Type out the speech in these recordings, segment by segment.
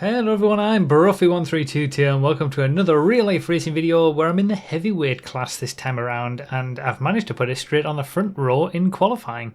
Hello everyone, I'm Broughy1322 and welcome to another real life racing video where I'm in the heavyweight class this time around and I've managed to put it straight on the front row in qualifying.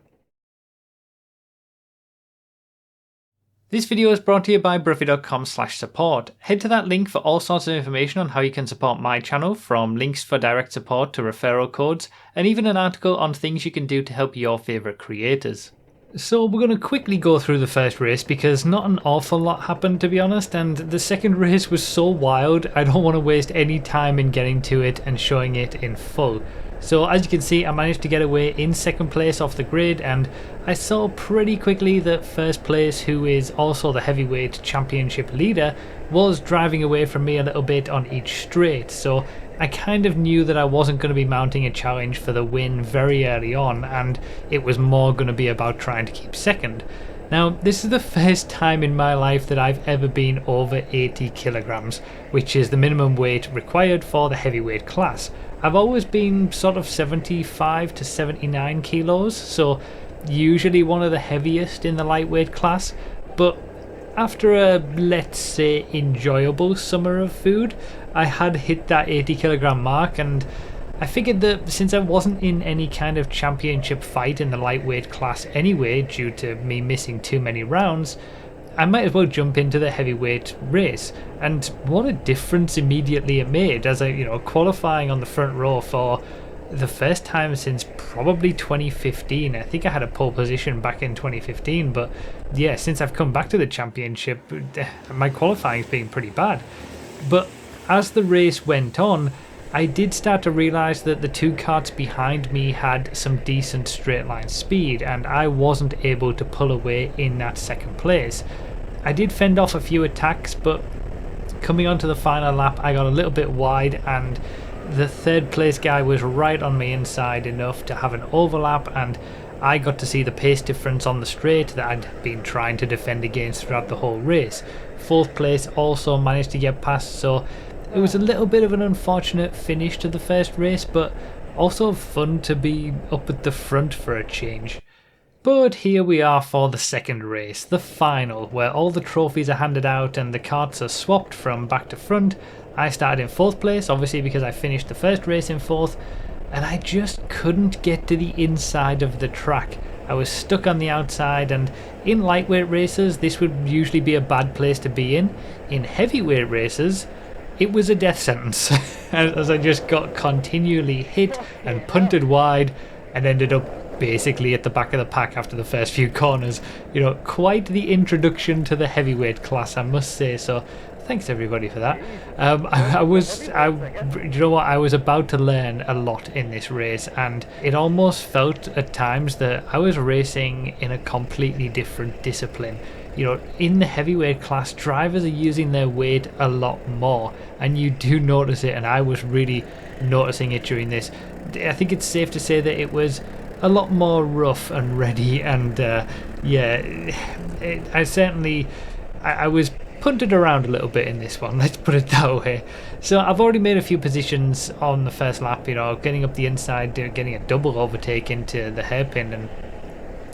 This video is brought to you by broughy.com/support. Head to that link for all sorts of information on how you can support my channel, from links for direct support to referral codes, and even an article on things you can do to help your favourite creators. So we're going to quickly go through the first race because not an awful lot happened, to be honest, and the second race was so wild I don't want to waste any time in getting to it and showing it in full. So as you can see, I managed to get away in second place off the grid, and I saw pretty quickly that first place, who is also the heavyweight championship leader, was driving away from me a little bit on each straight. So I kind of knew that I wasn't going to be mounting a challenge for the win very early on, and it was more going to be about trying to keep second. Now, this is the first time in my life that I've ever been over 80 kilograms, which is the minimum weight required for the heavyweight class. I've always been sort of 75 to 79 kilos, so usually one of the heaviest in the lightweight class, but after a, let's say, enjoyable summer of food, I had hit that 80 kilogram mark, and I figured that since I wasn't in any kind of championship fight in the lightweight class anyway due to me missing too many rounds, I might as well jump into the heavyweight race. And what a difference immediately it made, as qualifying on the front row for the first time since probably 2015. I think I had a pole position back in 2015, but yeah, since I've come back to the championship, my qualifying's been pretty bad. But as the race went on, I did start to realise that the two karts behind me had some decent straight line speed, and I wasn't able to pull away in that second place. I did fend off a few attacks, but coming onto the final lap I got a little bit wide, and the third place guy was right on me inside enough to have an overlap, and I got to see the pace difference on the straight that I'd been trying to defend against throughout the whole race. Fourth place also managed to get past, so it was a little bit of an unfortunate finish to the first race, but also fun to be up at the front for a change. But here we are for the second race, the final, where all the trophies are handed out and the karts are swapped from back to front. I started in fourth place, obviously because I finished the first race in fourth, and I just couldn't get to the inside of the track. I was stuck on the outside, and in lightweight races this would usually be a bad place to be in. In heavyweight races it was a death sentence as I just got continually hit and punted wide and ended up basically at the back of the pack after the first few corners. Quite the introduction to the heavyweight class, I must say, so thanks everybody for that. I was about to learn a lot in this race, and it almost felt at times that I was racing in a completely different discipline. In the heavyweight class, drivers are using their weight a lot more, and you do notice it, and I was really noticing it during this. I think it's safe to say that it was a lot more rough and ready, and I was punted around a little bit in this one, let's put it that way. So I've already made a few positions on the first lap, getting up the inside, getting a double overtake into the hairpin, and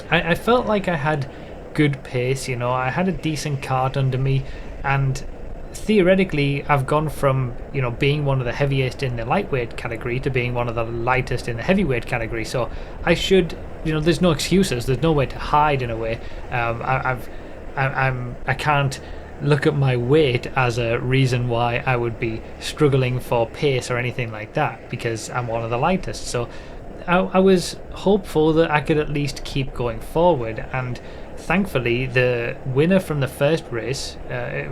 I felt like I had good pace. I had a decent kart under me, and theoretically I've gone from being one of the heaviest in the lightweight category to being one of the lightest in the heavyweight category, so I should, there's no excuses, there's no way to hide in a way. I can't look at my weight as a reason why I would be struggling for pace or anything like that, because I'm one of the lightest. So I was hopeful that I could at least keep going forward, and thankfully the winner from the first race,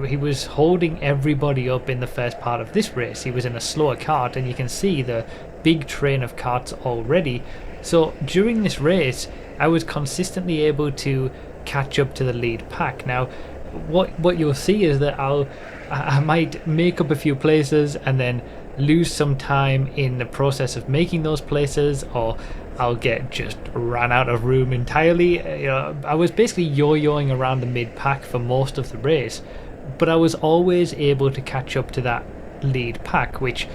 he was holding everybody up in the first part of this race. He was in a slower kart, and you can see the big train of karts already. So during this race I was consistently able to catch up to the lead pack. Now what you'll see is that I might make up a few places and then lose some time in the process of making those places, or I'll get just ran out of room entirely. I was basically yo-yoing around the mid-pack for most of the race, but I was always able to catch up to that lead pack, which,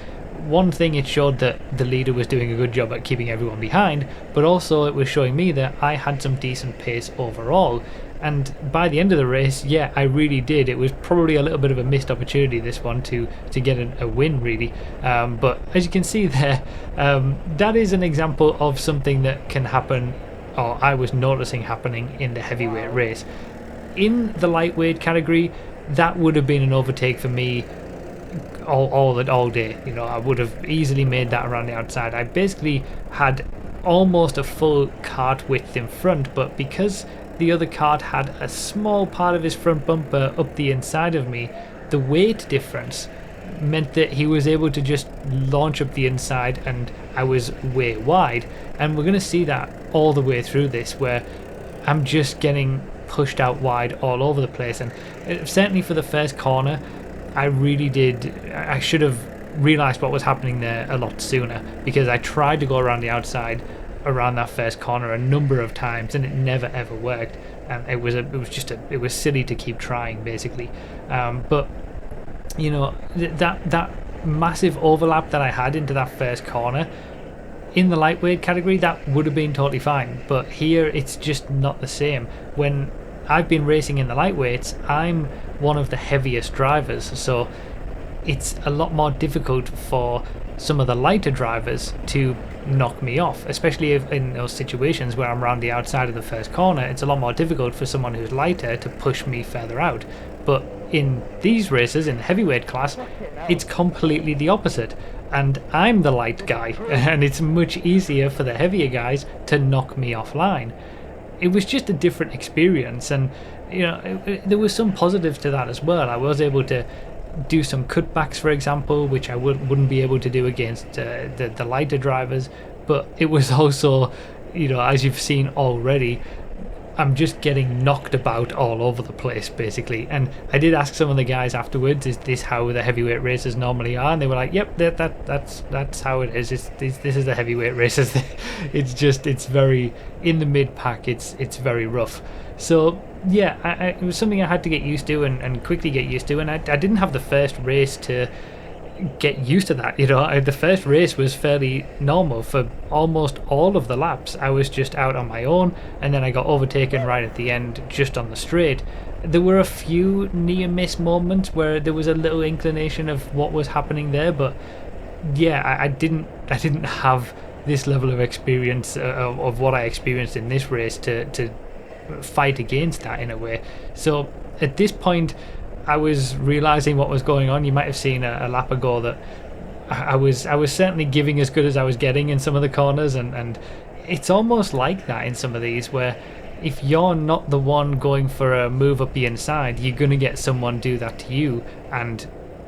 one thing, it showed that the leader was doing a good job at keeping everyone behind, but also it was showing me that I had some decent pace overall, And by the end of the race, yeah, I really did. It was probably a little bit of a missed opportunity, this one, to get a win, really. But as you can see there, that is an example of something that can happen, or I was noticing happening in the heavyweight race. In the lightweight category, that would have been an overtake for me all day. You know, I would have easily made that around the outside. I basically had almost a full kart width in front, but because the other kart had a small part of his front bumper up the inside of me, the weight difference meant that he was able to just launch up the inside and I was way wide. And we're going to see that all the way through this, where I'm just getting pushed out wide all over the place. And certainly for the first corner, I should have realised what was happening there a lot sooner, because I tried to go around the outside around that first corner a number of times and it never ever worked, and it was silly to keep trying, basically. But you know, that massive overlap that I had into that first corner in the lightweight category, that would have been totally fine, but here it's just not the same. When I've been racing in the lightweights, I'm one of the heaviest drivers, so it's a lot more difficult for some of the lighter drivers to knock me off, especially if in those situations where I'm around the outside of the first corner. It's a lot more difficult for someone who's lighter to push me further out. But in these races, in the heavyweight class, it's completely the opposite, and I'm the light guy and it's much easier for the heavier guys to knock me offline. It was just a different experience, and you know, there was some positives to that as well. I was able to do some cutbacks, for example, which I wouldn't be able to do against the lighter drivers. But it was also, you know, as you've seen already, I'm just getting knocked about all over the place, basically. And I did ask some of the guys afterwards, is this how the heavyweight races normally are? And they were like, yep, that's how it is. This is the heavyweight races. It's very, in the mid-pack, it's very rough. So yeah, it was something I had to get used to and quickly get used to. And I didn't have the first race to get used to that. You know, the first race was fairly normal for almost all of the laps. I was just out on my own, and then I got overtaken right at the end just on the straight. There were a few near miss moments where there was a little inclination of what was happening there, but yeah, I didn't have this level of experience of what I experienced in this race to fight against that in a way. So at this point I was realizing what was going on. You might have seen a lap ago that I was certainly giving as good as I was getting in some of the corners, and it's almost like that in some of these, where if you're not the one going for a move up the inside, you're going to get someone do that to you. And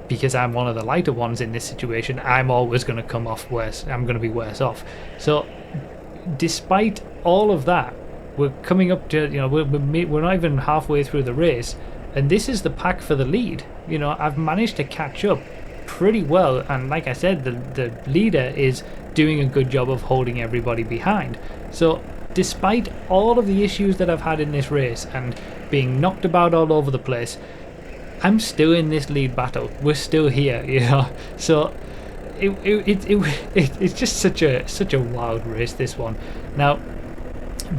because I'm one of the lighter ones in this situation, I'm always going to come off worse. I'm going to be worse off. So despite all of that, we're coming up to, you know, we're not even halfway through the race, and this is the pack for the lead. You know, I've managed to catch up pretty well, and like I said, the leader is doing a good job of holding everybody behind. So despite all of the issues that I've had in this race and being knocked about all over the place, I'm still in this lead battle. We're still here, you know. So it's just such a wild race, this one. Now,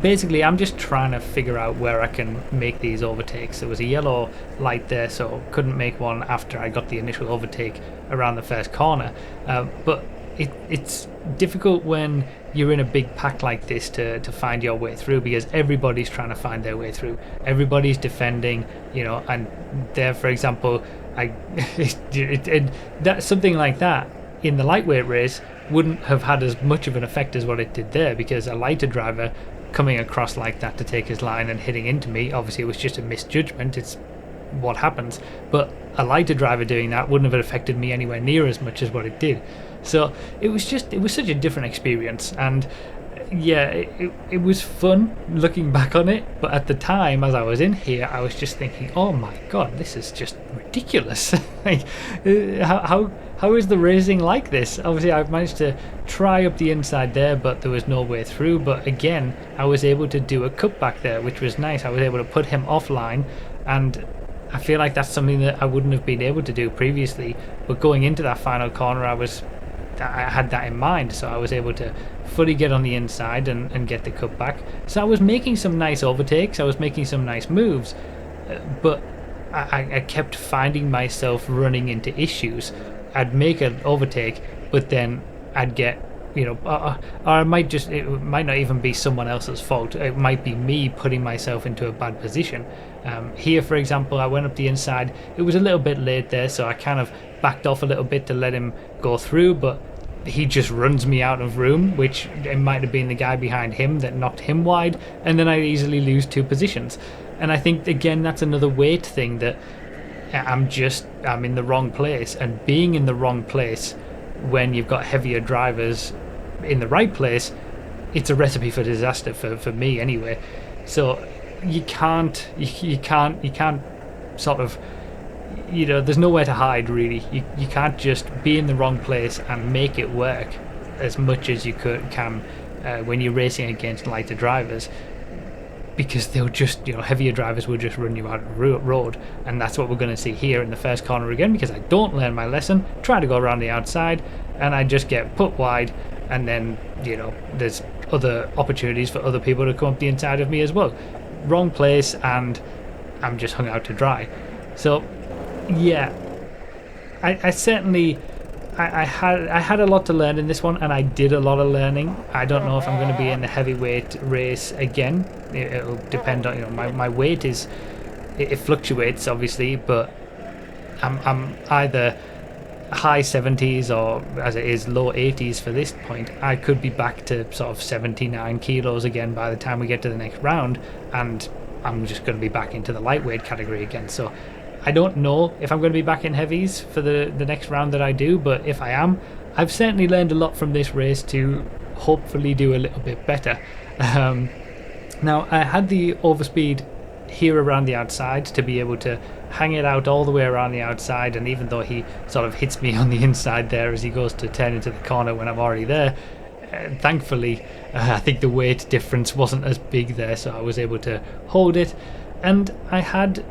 basically, I'm just trying to figure out where I can make these overtakes. There was a yellow light there, so couldn't make one after I got the initial overtake around the first corner. But it's difficult when you're in a big pack like this to find your way through, because everybody's trying to find their way through. Everybody's defending, you know, and there, for example, that something like that in the lightweight race wouldn't have had as much of an effect as what it did there, because a lighter driver coming across like that to take his line and hitting into me, obviously it was just a misjudgment. It's what happens. But a lighter driver doing that wouldn't have affected me anywhere near as much as what it did. So it was such a different experience, and yeah, it was fun looking back on it. But at the time, as I was in here, I was just thinking, oh my god, this is just ridiculous. Like, how is the racing like this? Obviously I've managed to try up the inside there, but there was no way through. But again, I was able to do a cutback there, which was nice. I was able to put him offline, and I feel like that's something that I wouldn't have been able to do previously. But going into that final corner, I was I had that in mind, so I was able to fully get on the inside and get the cut back. So I was making some nice overtakes, I was making some nice moves, but I kept finding myself running into issues. I'd make an overtake, but then I'd get, or it might not even be someone else's fault. It might be me putting myself into a bad position. Here, for example, I went up the inside. It was a little bit late there, so I kind of backed off a little bit to let him go through, but he just runs me out of room, which it might have been the guy behind him that knocked him wide, and then I easily lose 2 positions. And I think, again, that's another weight thing, that I'm in the wrong place, and being in the wrong place when you've got heavier drivers in the right place, it's a recipe for disaster for me anyway. So you can't sort of, there's nowhere to hide really. You can't just be in the wrong place and make it work as much as you can when you're racing against lighter drivers, because they'll just, heavier drivers will just run you out of the road. And that's what we're going to see here in the first corner again, because I don't learn my lesson, try to go around the outside, and I just get put wide, and then, there's other opportunities for other people to come up the inside of me as well. Wrong place, and I'm just hung out to dry. So, yeah, I certainly... I had a lot to learn in this one, and I did a lot of learning. I don't know if I'm going to be in the heavyweight race again. It'll depend on, my weight is, it fluctuates obviously, but I'm either high 70s or, as it is, low 80s for this point. I could be back to sort of 79 kilos again by the time we get to the next round, and I'm just going to be back into the lightweight category again. So I don't know if I'm going to be back in heavies for the next round that I do, but if I am, I've certainly learned a lot from this race to hopefully do a little bit better. Now, I had the overspeed here around the outside to be able to hang it out all the way around the outside, and even though he sort of hits me on the inside there as he goes to turn into the corner when I'm already there, thankfully I think the weight difference wasn't as big there, so I was able to hold it, and I had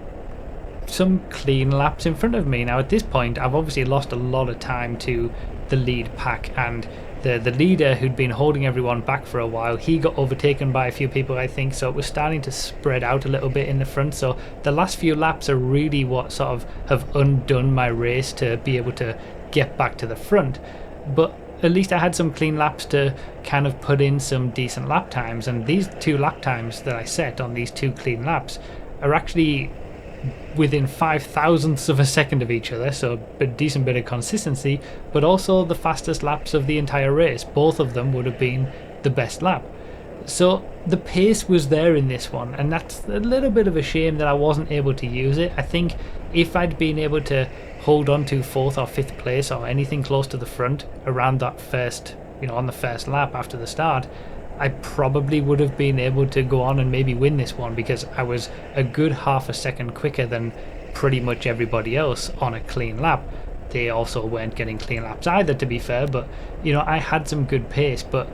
some clean laps in front of me. Now at this point I've obviously lost a lot of time to the lead pack, and the leader who'd been holding everyone back for a while, he got overtaken by a few people, I think, so it was starting to spread out a little bit in the front. So the last few laps are really what sort of have undone my race to be able to get back to the front. But at least I had some clean laps to kind of put in some decent lap times, and these 2 lap times that I set on these 2 clean laps are actually within 5,000ths of a second of each other, so a decent bit of consistency, but also the fastest laps of the entire race. Both of them would have been the best lap. So the pace was there in this one, and that's a little bit of a shame that I wasn't able to use it. I think if I'd been able to hold on to 4th or 5th place or anything close to the front around that first, on the first lap after the start, I probably would have been able to go on and maybe win this one, because I was a good half a second quicker than pretty much everybody else on a clean lap. They also weren't getting clean laps either, to be fair, but I had some good pace, but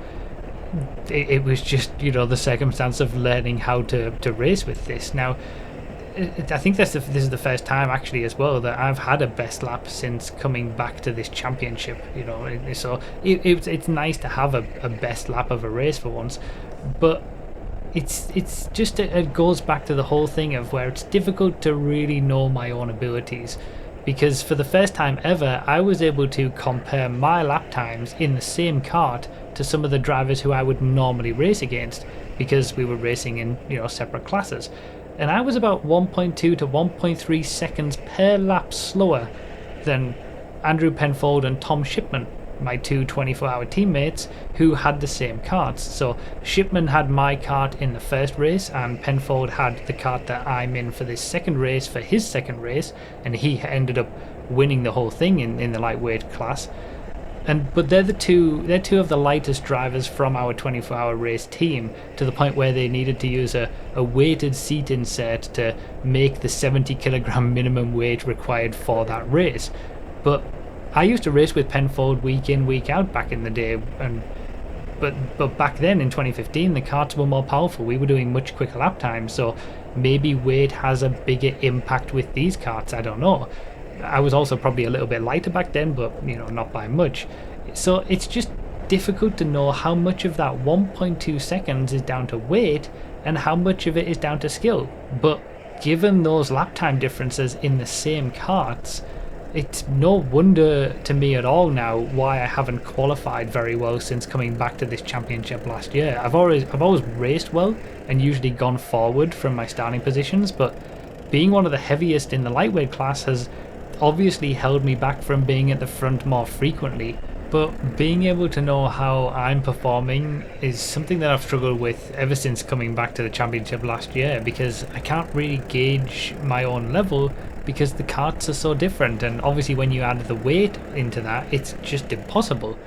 it was just the circumstance of learning how to race with this. Now I think this is the first time actually as well that I've had a best lap since coming back to this championship, so it's nice to have a best lap of a race for once. But it's just, it goes back to the whole thing of where it's difficult to really know my own abilities, because for the first time ever I was able to compare my lap times in the same kart to some of the drivers who I would normally race against, because we were racing in separate classes. And I was about 1.2 to 1.3 seconds per lap slower than Andrew Penfold and Tom Shipman, my 2 24-hour teammates who had the same karts. So Shipman had my kart in the first race, and Penfold had the kart that I'm in for this second race for his second race, and he ended up winning the whole thing in the lightweight class. But they're two of the lightest drivers from our 24-hour race team, to the point where they needed to use a weighted seat insert to make the 70 kilogram minimum weight required for that race. But I used to race with Penfold week in, week out back in the day, but back then in 2015 the karts were more powerful. We were doing much quicker lap times, so maybe weight has a bigger impact with these karts, I don't know. I was also probably a little bit lighter back then, but not by much. So it's just difficult to know how much of that 1.2 seconds is down to weight and how much of it is down to skill. But given those lap time differences in the same karts, it's no wonder to me at all now why I haven't qualified very well since coming back to this championship last year. I've always raced well and usually gone forward from my starting positions, but being one of the heaviest in the lightweight class has obviously held me back from being at the front more frequently. But being able to know how I'm performing is something that I've struggled with ever since coming back to the championship last year, because I can't really gauge my own level because the karts are so different, and obviously when you add the weight into that, it's just impossible.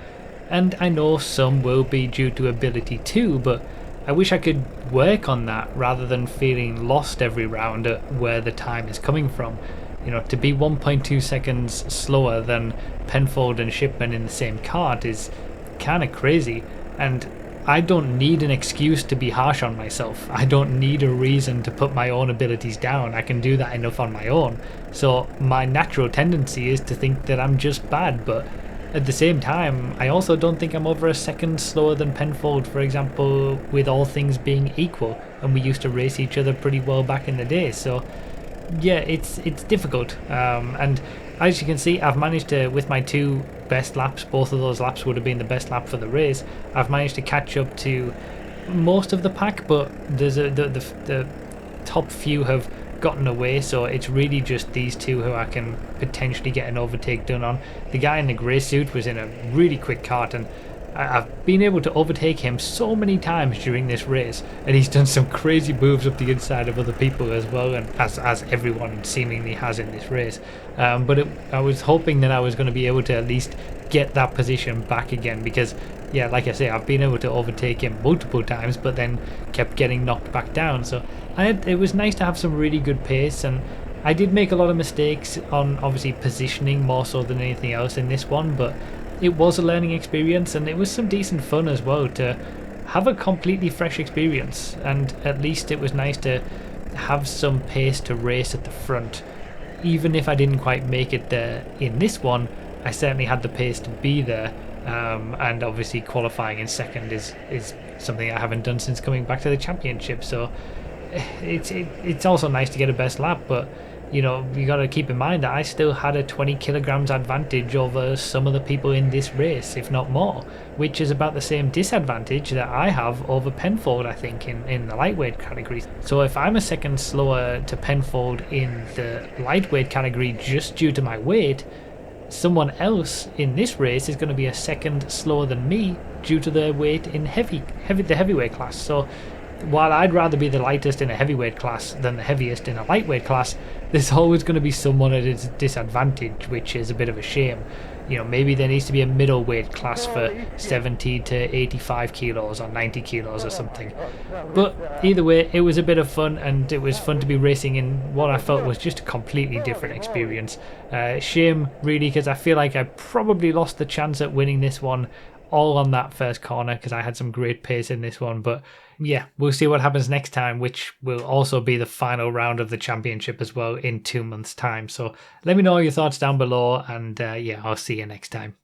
And I know some will be due to ability too, but I wish I could work on that rather than feeling lost every round at where the time is coming from. You know, to be 1.2 seconds slower than Penfold and Shipman in the same kart is kind of crazy, and I don't need an excuse to be harsh on myself. I don't need a reason to put my own abilities down. I can do that enough on my own. So my natural tendency is to think that I'm just bad, but at the same time, I also don't think I'm over a second slower than Penfold, for example, with all things being equal, and we used to race each other pretty well back in the day. So yeah, it's difficult, and as you can see, I've managed to, with my two best laps, both of those laps would have been the best lap for the race, I've managed to catch up to most of the pack, but there's the top few have gotten away, so it's really just these two who I can potentially get an overtake done on. The guy in the grey suit was in a really quick kart, and I've been able to overtake him so many times during this race, and he's done some crazy moves up the inside of other people as well, and as everyone seemingly has in this race. But I was hoping that I was going to be able to at least get that position back again, because yeah, like I say, I've been able to overtake him multiple times, but then kept getting knocked back down. So it was nice to have some really good pace, and I did make a lot of mistakes on obviously positioning more so than anything else in this one, but it was a learning experience, and it was some decent fun as well to have a completely fresh experience, and at least it was nice to have some pace to race at the front. Even if I didn't quite make it there in this one, I certainly had the pace to be there, and obviously qualifying in second is something I haven't done since coming back to the championship, so it's also nice to get a best lap, but you know, you got to keep in mind that I still had a 20 kilograms advantage over some of the people in this race, if not more, which is about the same disadvantage that I have over Penfold, I think, in the lightweight category. So if I'm a second slower to Penfold in the lightweight category just due to my weight, someone else in this race is going to be a second slower than me due to their weight in the heavyweight class. So while I'd rather be the lightest in a heavyweight class than the heaviest in a lightweight class, there's always going to be someone at a disadvantage, which is a bit of a shame. You know, maybe there needs to be a middleweight class for 70 to 85 kilos or 90 kilos or something. But either way, it was a bit of fun, and it was fun to be racing in what I felt was just a completely different experience. Shame, really, because I feel like I probably lost the chance at winning this one all on that first corner, because I had some great pace in this one. But yeah, we'll see what happens next time, which will also be the final round of the championship as well in 2 months' time. So let me know your thoughts down below, and yeah, I'll see you next time.